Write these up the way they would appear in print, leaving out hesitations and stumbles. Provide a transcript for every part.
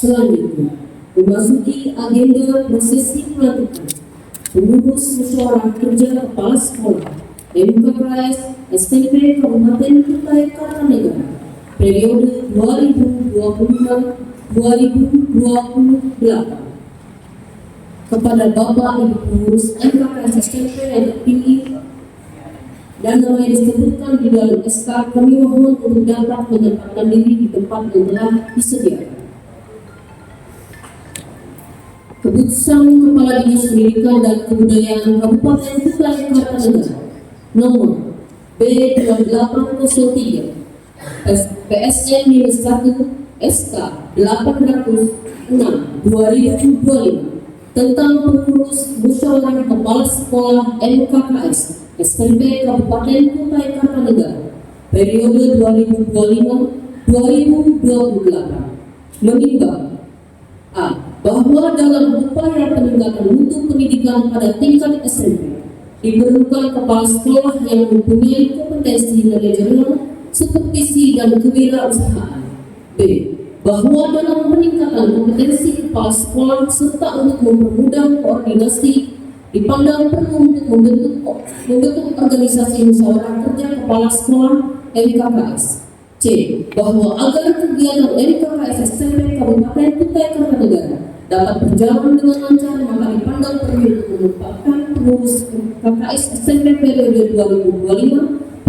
Selanjutnya, memasuki agenda prosesi pelantikan pengurus musyawarah kerja kepala sekolah MKKS SMP Kabupaten Kutai Kartanegara periode 2025-2028 kepada Bapak Ibu pengurus MKKS SMP yang terpilih dan namanya disebutkan di dalam SK, kami mohon untuk dapat menempatkan diri di tempat yang telah disediakan. Keputusan Kepala Dinas Pendidikan dan Kebudayaan Kabupaten Kutai Kartanegara nomor B2803 PSN-1 SK 806/2025 tentang pengurus musyawarah kepala sekolah MKKS SMP Kabupaten Kutai Kartanegara periode 2025-2028 menimbang bahwa dalam upaya peningkatan mutu pendidikan pada tingkat SMP diperlukan kepala sekolah yang mempunyai kompetensi manajerial, supervisi dan kewirausahaan. B. Bahwa dalam peningkatan kompetensi kepala sekolah serta untuk mempermudah koordinasi dipandang perlu untuk membentuk organisasi musyawarah kerja kepala sekolah MKKS. C. Bahwa agar kegiatan MKKS SMP Kabupaten Kutai Kartanegara dapat berjalan dengan lancar, maka dipandang perlu untuk menempatkan pengurus KKS SMP periode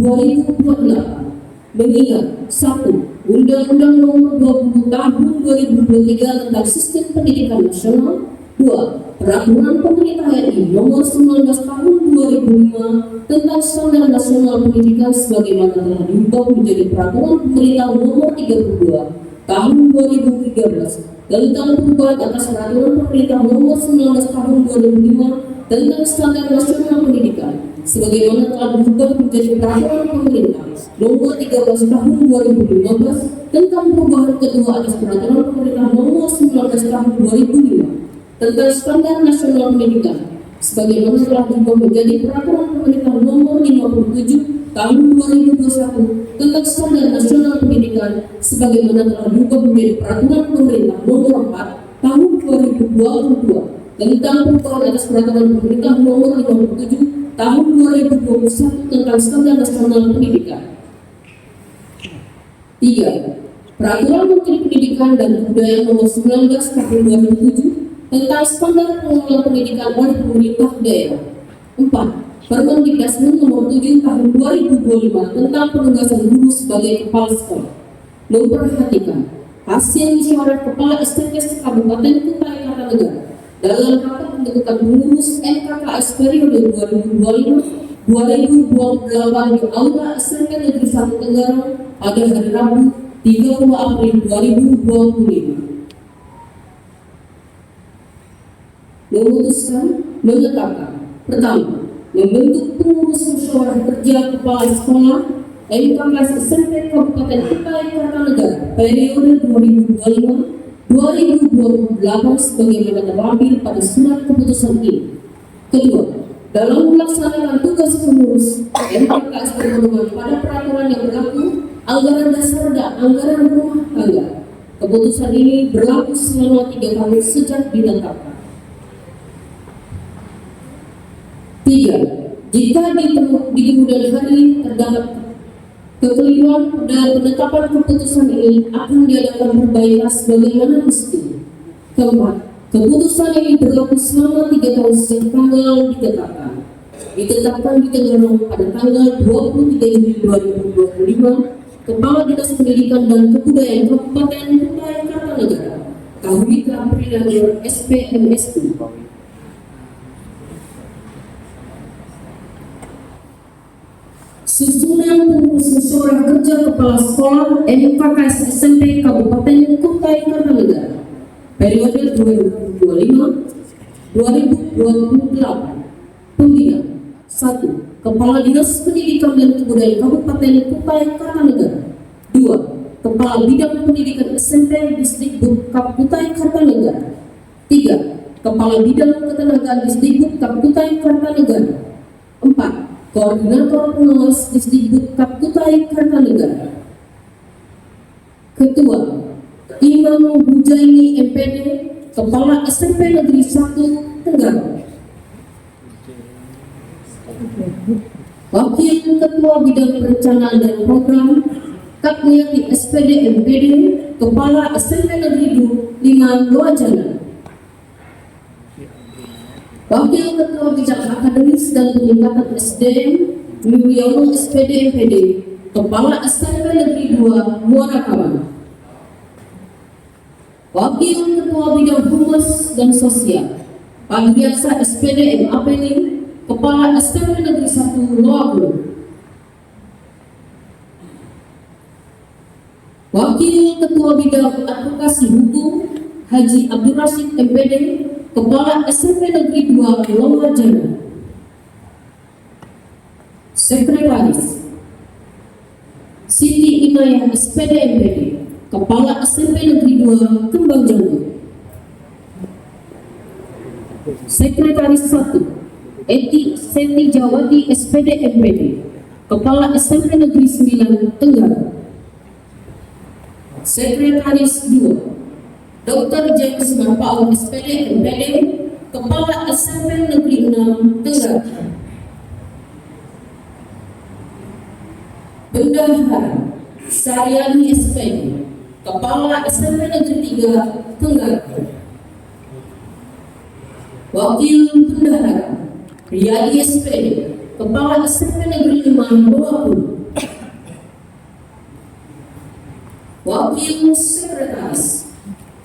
2025-2028 mengingat 1. Undang-Undang Nomor 20 Tahun 2023 tentang Sistem Pendidikan Nasional. 2. Peraturan Pemerintah RI Nomor 19 Tahun 2005 tentang Standar Nasional Pendidikan sebagaimana telah diubah menjadi Peraturan Pemerintah Nomor 32 Tahun 2013 tentang perubahan atas Peraturan Pemerintah Nomor 19 Tahun 2005 tentang Standar Nasional Pendidikan sebagaimana telah diubah menjadi Peraturan Pemerintah Nomor 13 Tahun 2015 tentang perubahan kedua atas Peraturan Pemerintah Nomor 19 Tahun 2005 tentang Standar Nasional Pendidikan sebagaimana telah diubah menjadi Peraturan Pemerintah Nomor 57 Tahun 2021 tentang Standar Nasional Pendidikan sebagaimana telah diubah menjadi Peraturan Pemerintah Nomor 4 Tahun 2022 tentang perubahan atas Peraturan Pemerintah Nomor 57 Tahun 2021 tentang Standar Nasional Pendidikan. 3. Peraturan Menteri Pendidikan dan Kebudayaan Nomor 19 Tahun 2007 tentang standar pengelolaan pendidikan oleh pemerintah daerah. 4. Permendikbud Nomor 7 Tahun 2025 tentang penugasan guru sebagai kepala sekolah. Memperhatikan hasil musyawarah kepala SMP Kabupaten Kutai Kartanegara dalam rapat pembentukan pengurus MKKS periode 2025-2028 di Aula SMP Negeri 1 Tenggarong pada hari Rabu 30 April 2025. Memutuskan menetapkan pertama, membentuk pengurus musyawarah kerja kepala sekolah MKKS SMP Kabupaten Kutai Kartanegara periode 2025-2028 sebagaimana terlampir pada surat keputusan ini. Kedua, dalam melaksanakan tugas pengurus MKKS berpedoman pada peraturan yang berlaku, anggaran dasar dan anggaran rumah tangga. Keputusan ini berlaku selama 3 tahun sejak ditetapkan. 3. Jika di kemudian hari terdapat kekeliruan dalam penetapan keputusan ini akan diadakan perbaikan sebagaimana mestinya. 4. Keputusan ini berlaku selama 3 tahun sejak tanggal ditetapkan di Tenggarong pada tanggal 23 Juli 2025. Kepala Dinas Pendidikan dan Kebudayaan Kabupaten Kutai Kartanegara Kahwita Priyanur SPMSI. Susunan pengurus musyawarah kerja kepala sekolah MKKS SMP Kabupaten Kutai Kartanegara periode 2025-2028. Pembina 1. Kepala Dinas Pendidikan dan Kebudayaan Kabupaten Kutai Kartanegara. 2. Kepala Bidang Pendidikan SMP Disdikbud Kutai Kartanegara. 3. Kepala Bidang Ketenagaan Disdikbud Kutai Kartanegara. 4. Koordinator Pengawas Disdikbud Kutai Kartanegara. Ketua Imam Hujaini MPD, Kepala SMP Negeri 1 Tenggarong. Wakil Ketua Bidang Perencanaan dan Program Kapniati SPD MPD, Kepala SMP Negeri 5 Loajana. Wakil Ketua Bidang Akademis dan Peningkatan SDM Wiono SPD MPD, Kepala SMP Negeri 2 Muara Kawan. Wakil Ketua Bidang Humas dan Sosial Pak Biasa SPD MAPD, Kepala SMP Negeri 1 Loabu. Wakil Ketua Bidang Advokasi Hukum Haji Abdul Rashid MPD, Kepala SMP Negeri 2 Loajana. Sekretaris Siti Inayah SPD MPD, Kepala SMP Negeri 2 Kembang Jambu. Sekretaris 1 Eti Seti Jawati SPD MPD, Kepala SMP Negeri 9 Tenggarong. Sekretaris 2 Dr. James Marpaun SPD MPD, Kepala SMP Negeri 6 Tenggarong. Bendahara Saryani SPD, Kepala SMP Negeri 3 Tenggarong. Wakil Bendahara Riyadi SPD, Kepala SMP Negeri 5 Bawapulu. Wakil Sekretaris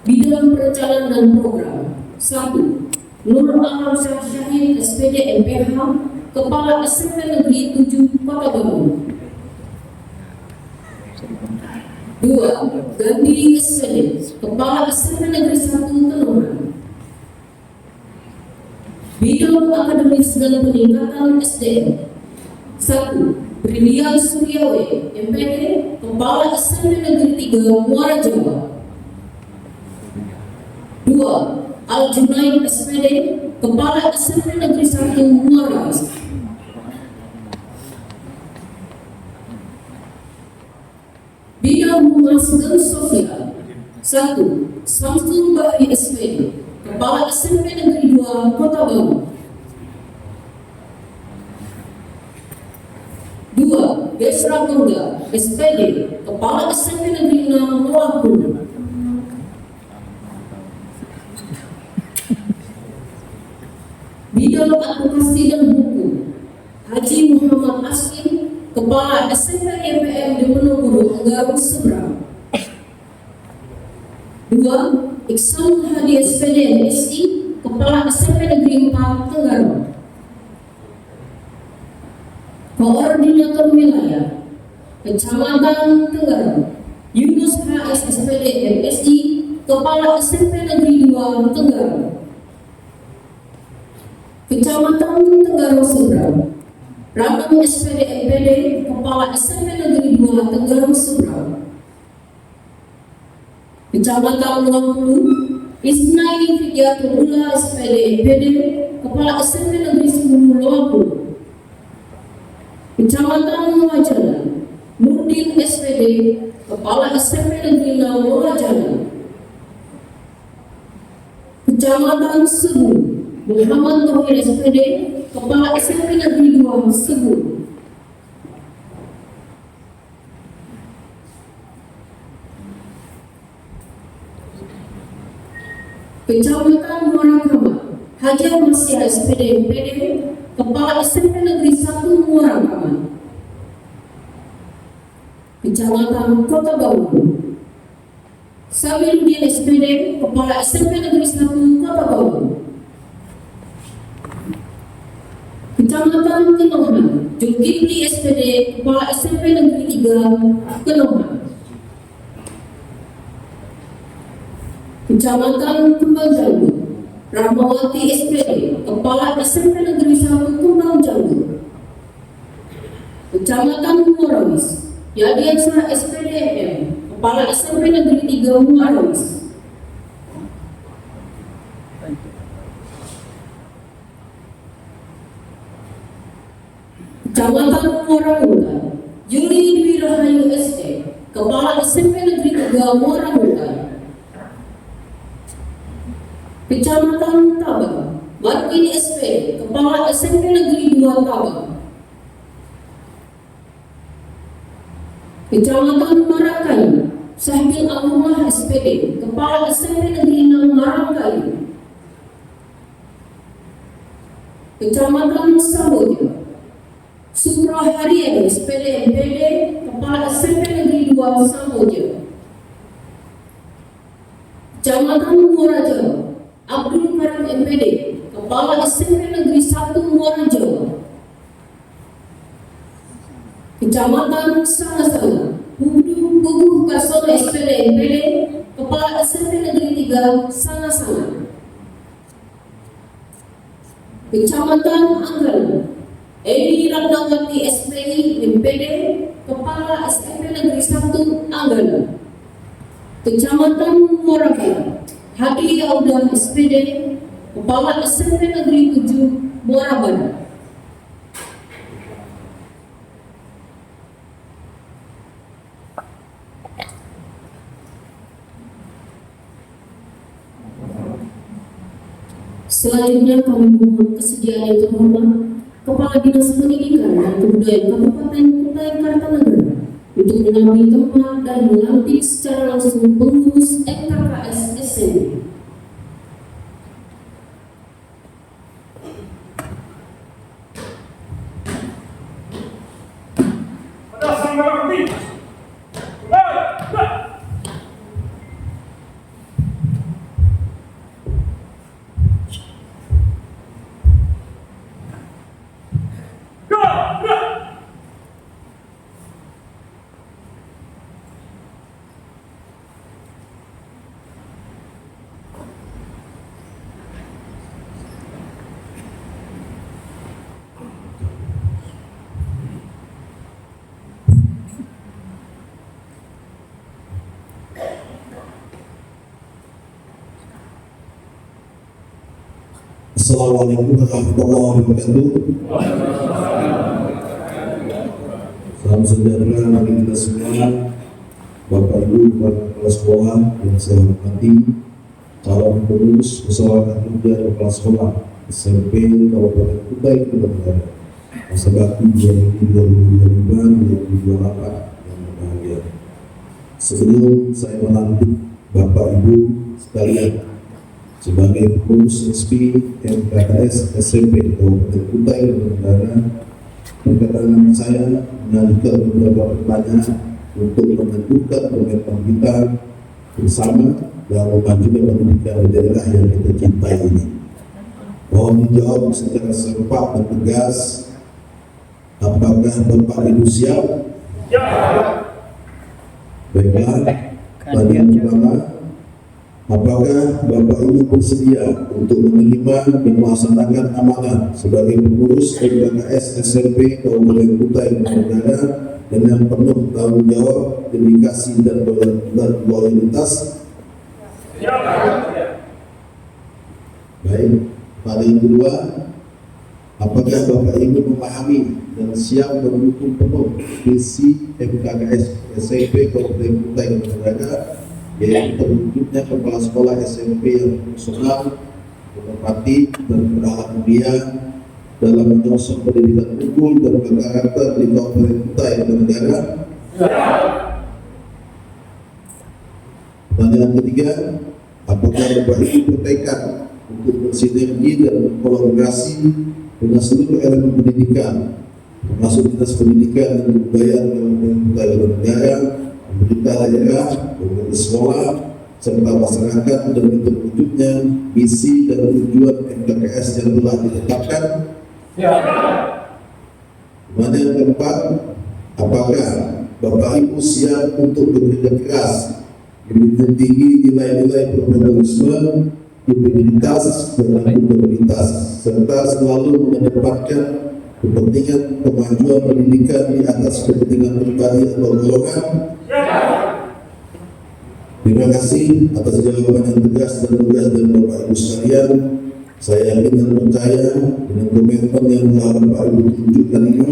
Bidang Perencanaan dan Program 1 Nur Alam Syahid SPD MPH, Kepala SMP Negeri 7 Kota Bandung. 2 Gandhi SPD, Kepala SMP Negeri 1 Tenongan. Bidang Akademis dan Peningkatan SDM 1 Brilian Suryawe MPD, Kepala SMP Negeri 3 Muara Jawa. 2 Al-Junaid SPD, Kepala SMP Negeri 1 Muara. Bidang Humas dan Sosial 1 Samsul Bahri SPD, Kepala SMP Negeri 2 Kota Bandung. 2 Desra Tunggal SPD, Kepala SMP Negeri 6 Loabu. Bidang Advokasi dan Hukum Haji Muhammad Askin, Kepala SMP YPM di Penogoro Tenggarong Seberang. 2 Iksan Hadi SPD MSI, Kepala SMP Negeri 4 Tenggarong. Koordinator Wilayah Kecamatan Tenggarong Yunus HS SPD MSI, Kepala SMP Negeri 2 Tenggarong. Kecamatan Tenggarong Seberang Ramang SPD MPD, Kepala SMP Negeri 2 Tenggarong Seberang. Kecamatan Luangpulu Isnai Fidyatullah SPD MPD, Kepala SMP Negeri 10 Luangpulu. Kecamatan Loajana Nurdin SPD, Kepala SMP Negeri 6 Loajana. Kecamatan Sebu Muhammad Tohir SPD, Kepala SMP Negeri 2 Sebu. Kecamatan Muara Kamat Hajar Masya SPD MPD, Kepala SMP Negeri 1 Muara Kamat. Kecamatan Kota Bawang Sabiludin SPD, Kepala SMP Negeri 1 Kota Bawang. Kecamatan Kenohan Julkifli SPD, Kepala SMP Negeri 3 Kenohan. Kecamatan Kembang Jambu Rahmawati SPD, Kepala SMP Negeri 1 Kembang Jambu. Kecamatan Muarawis Yadiansa SPD MM, Kepala SMP Negeri 3 Muarawis. Kecamatan Muara Muntai Yuli Dwi Rahayu SD, Kepala SMP Negeri 3 Muara Muntai. Kecamatan Tabang, Martin SP, Kepala SMP Negeri 2 Tabang. Kecamatan Marakayu, Syahbil Alumah SPD, Kepala SMP Negeri 6 Marakayu. Kecamatan Samboja, Sukraharian SPD MPD, Kepala SMP Negeri 2 Samboja. Kecamatan Muarajawa, Abdul Karim MPD, Kepala SMP Negeri 1 Muarajawa. Kecamatan Sangasanga, Puguh Kasono SPD MPD, Kepala SMP Negeri 3 Sangasanga. Kecamatan Anggara, Edi Ratnawati SPI MPD, Kepala SMP Negeri 1 Anggara. Kecamatan Morabaya, Hadi Audah SPD, Kepala SMP Negeri 7 Morabaya. Selanjutnya kami mohon kesediaan yang terhormat Kepala Dinas Pendidikan dan Kebudayaan Kabupaten Kutai Kartanegara untuk mengambil tempat dan melantik secara langsung pengurus MKKS SMP. Assalamualaikum warahmatullahi wabarakatuh. Salam sejahtera bagi kita semua, Bapak Ibu, kepala sekolah yang saya hormati, calon pengurus musyawarah kerja kepala sekolah SMP Kabupaten Kutai Kartanegara, masa bakti 2025-2028 yang berbahagia. Sebelum saya melantik Bapak Ibu sekalian sebagai pengurus SP MKKS SMP Kabupaten Kutai Kartanegara, perkataan saya mengajukan beberapa pertanyaan untuk menentukan komitmen kita bersama dalam memajukan pendidikan di daerah yang kita cintai ini. Mohon dijawab secara serempak dan tegas. Apakah Bapak Ibu siap? Ya. Baiklah, pertanyaan pertama. Apakah Bapak Ibu bersedia untuk menerima dan melaksanakan amanah sebagai pengurus MKKS SMP Kabupaten Kutai Kartanegara dengan penuh tanggung jawab, dedikasi dan loyalitas? Baik, pada yang kedua, apakah Bapak Ibu memahami dan siap mendukung penuh visi MKKS SMP Kabupaten Kutai Kartanegara, yaitu terwujudnya kepala sekolah SMP yang profesional, berempati dan berakhlak mulia dalam menyosong pendidikan unggul dan berkarakter di Kabupaten Kutai Kartanegara? Pertanyaan ketiga, apakah Bapak Ibu bertekad untuk bersinergi dan berkolaborasi dengan seluruh elemen pendidikan, termasuk Dinas Pendidikan dan Kebudayaan Kabupaten Kutai Kartanegara, pemerintah daerah, pemerintah sekolah, serta masyarakat demi terwujudnya misi dan tujuan MKKS yang telah ditetapkan? Ya. Kemudian yang keempat, apakah Bapak Ibu siap untuk bekerja keras menjunjung tinggi nilai-nilai profesionalisme, integritas, dan akuntabilitas, serta selalu mengedepankan kepentingan kemajuan pendidikan di atas kepentingan pribadi atau golongan? Terima kasih atas jawaban yang tegas dan tegas dari Bapak Ibu sekalian. Saya yakin dan percaya dengan komitmen yang telah Bapak Ibu tunjukkan ini,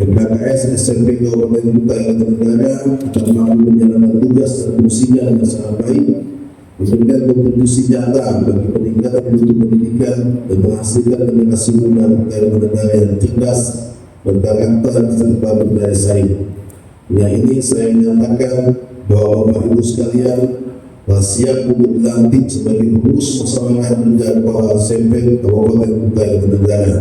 MKKS SMP Kabupaten Kutai Kartanegara akan mampu menjalankan tugas dan fungsinya dengan sangat baik memberikan kontribusi nyata bagi peningkatan mutu pendidikan dan menghasilkan generasi muda negara yang cerdas, berkarakter serta berdaya saing. Dengan ini saya menyatakan bahwa Bapak Ibu sekalian telah siap untuk dilantik sebagai pengurus musyawarah kerja kepala SMP Kabupaten Kutai Kartanegara.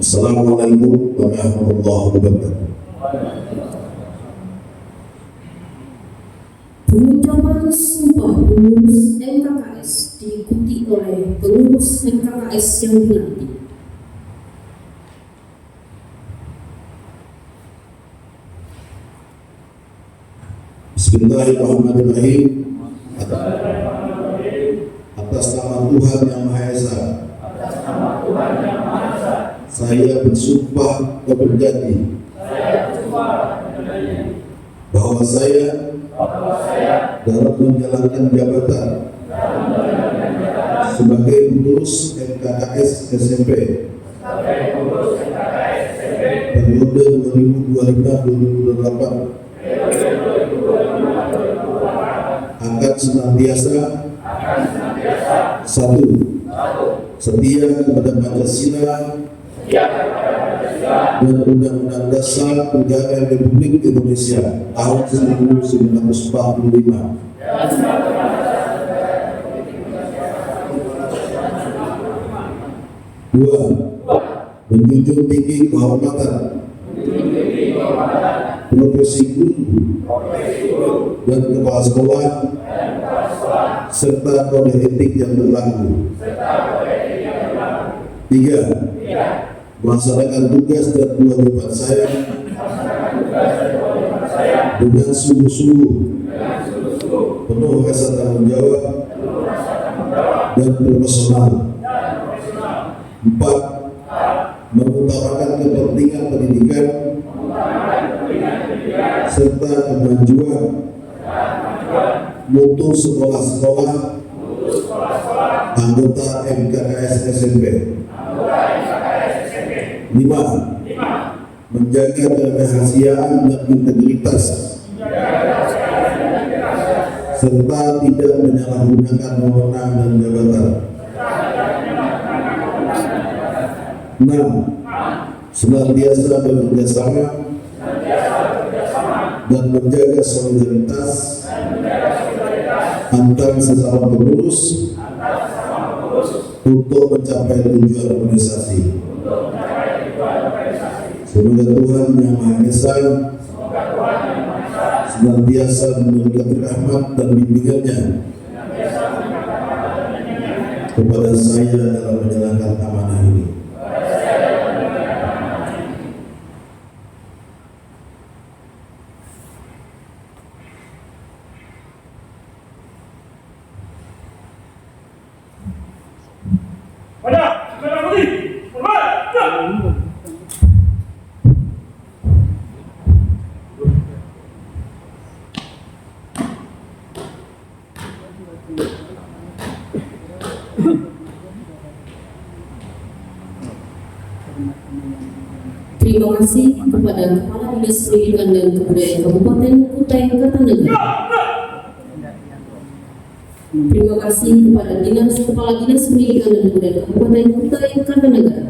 Assalamualaikum warahmatullahi wabarakatuh. Pengucapan sumpah pengurus MKKS diikuti oleh pengurus MKKS yang dilantik. Bismillahirrahmanirrahim. Atas nama Tuhan Yang Maha Esa, saya bersumpah dan berjanji bahwa saya dalam menjalankan jabatan sebagai pengurus MKKS SMP periode 2025-2028 akan senantiasa satu, setia kepada Pancasila dan Undang-Undang Dasar Negara Republik Indonesia tahun 1945. Dua, menjunjung tinggi kehormatan profesi guru dan kepala sekolah serta kode etik yang berlaku. Tiga, melaksanakan tugas dan kewajiban saya dengan sungguh-sungguh, penuh rasa tanggung jawab dan profesional. Empat, mengutamakan kepentingan pendidikan serta kemajuan mutu sekolah-sekolah anggota MKKS SMP. 5. Menjaga kerahasiaan dan integritas serta tidak menyalahgunakan wewenang dan jabatan. 6. Senantiasa bekerja sama dan menjaga solidaritas antar sesama pengurus untuk mencapai tujuan organisasi. Semoga Tuhan Yang Maha Esa senantiasa memberikan rahmat dan bimbingannya kepada saya dalam menjalankan amanah ini. Terima kasih kepada Kepala Dinas Pendidikan dan Kebudayaan Kabupaten Kutai Kartanegara. Terima kasih kepada Kepala Dinas Pendidikan dan Kebudayaan Kabupaten Kutai Kartanegara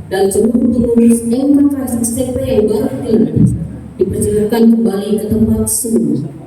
dan seluruh pengurus MKKS SMP yang baru dilantik. Dipersilakan kembali ke tempat semula.